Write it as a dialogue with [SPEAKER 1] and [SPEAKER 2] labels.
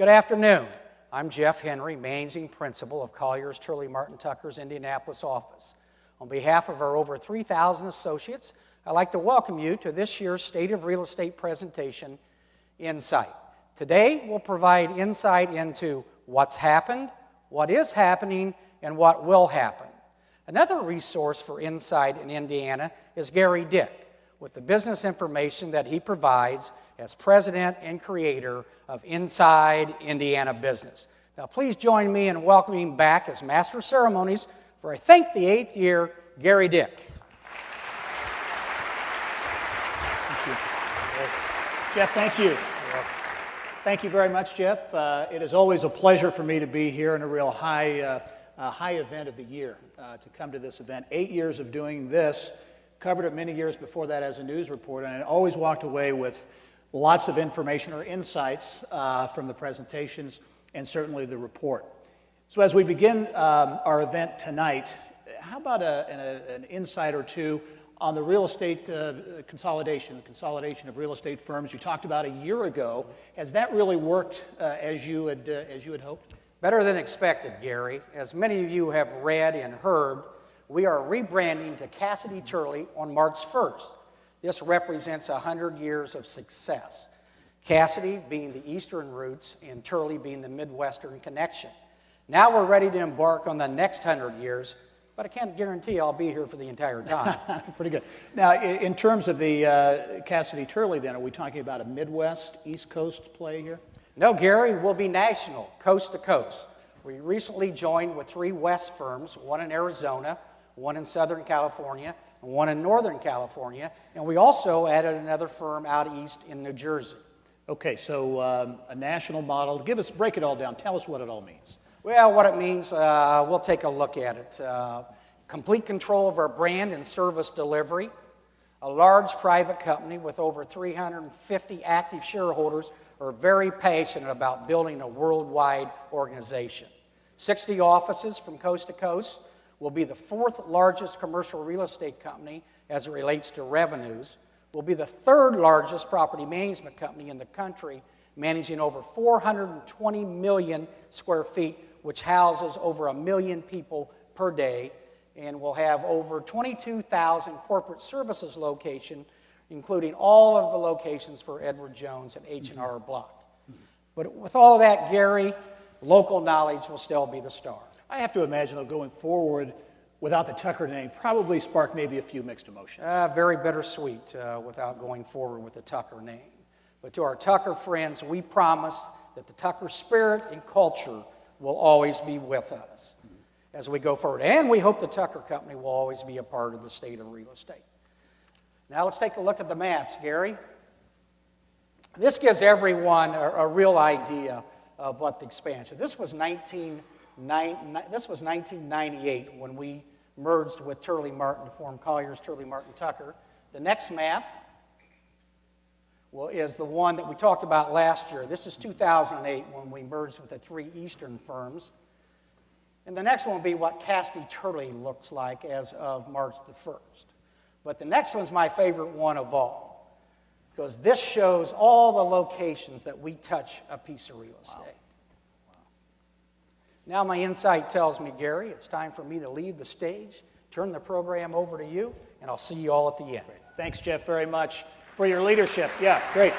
[SPEAKER 1] Good afternoon. I'm Jeff Henry, Managing Principal of Colliers Turley Martin Tucker's Indianapolis office. On behalf of our over 3,000 associates, I'd like to welcome you to this year's State of Real Estate presentation, Insight. Today, we'll provide insight into what's happened, what is happening, and what will happen. Another resource for insight in Indiana is Gary Dick, with the business information that he provides as president and creator of Inside Indiana Business. Now, please join me in welcoming back as Master of Ceremonies for, I think, the 8th year, Gary Dick.
[SPEAKER 2] Thank you. Jeff, thank you. Thank you very much, Jeff. It is always a pleasure for me to be here in a real high event of the year, to come to this event. 8 years of doing this, covered it many years before that as a news reporter, and I always walked away with lots of information or insights from the presentations and certainly the report. So as we begin our event tonight, how about an insight or two on the real estate consolidation, the consolidation of real estate firms you talked about a year ago? Has that really worked as you had hoped?
[SPEAKER 1] Better than expected, Gary. As many of you have read and heard, we are rebranding to Cassidy Turley on March 1st. This represents 100 years of success. Cassidy being the eastern roots and Turley being the Midwestern connection. Now we're ready to embark on the next 100 years, but I can't guarantee I'll be here for the entire time.
[SPEAKER 2] Pretty good. Now, in terms of the Cassidy Turley, then, are we talking about a Midwest, East Coast play here?
[SPEAKER 1] No, Gary, we'll be national, coast to coast. We recently joined with 3 West firms, one in Arizona, one in Southern California, and one in Northern California, and we also added another firm out east in New Jersey.
[SPEAKER 2] Okay, so a national model. Break it all down. Tell us what it all means.
[SPEAKER 1] Well, what it means, we'll take a look at it. Complete control of our brand and service delivery, a large private company with over 350 active shareholders who are very passionate about building a worldwide organization. 60 offices from coast to coast. Will be the 4th largest commercial real estate company as it relates to revenues. Will be the 3rd largest property management company in the country, managing over 420 million square feet, which houses over 1 million people per day, and will have over 22,000 corporate services locations, including all of the locations for Edward Jones and H&R Block. But with all of that, Gary, local knowledge will still be the star.
[SPEAKER 2] I have to imagine, though, going forward without the Tucker name probably sparked maybe a few mixed emotions.
[SPEAKER 1] Very bittersweet without going forward with the Tucker name. But to our Tucker friends, we promise that the Tucker spirit and culture will always be with us as we go forward. And we hope the Tucker Company will always be a part of the state of real estate. Now let's take a look at the maps, Gary. This gives everyone a real idea of what the expansion. This was 1998 when we merged with Turley Martin to form Colliers Turley Martin Tucker. The next map is the one that we talked about last year. This is 2008 when we merged with the 3 eastern firms. And the next one will be what Cassidy Turley looks like as of March the 1st. But the next one's my favorite one of all, because this shows all the locations that we touch a piece of real estate. Wow. Now my insight tells me, Gary, it's time for me to leave the stage, turn the program over to you, and I'll see you all at the end.
[SPEAKER 2] Great. Thanks, Jeff, very much for your leadership. Yeah, great.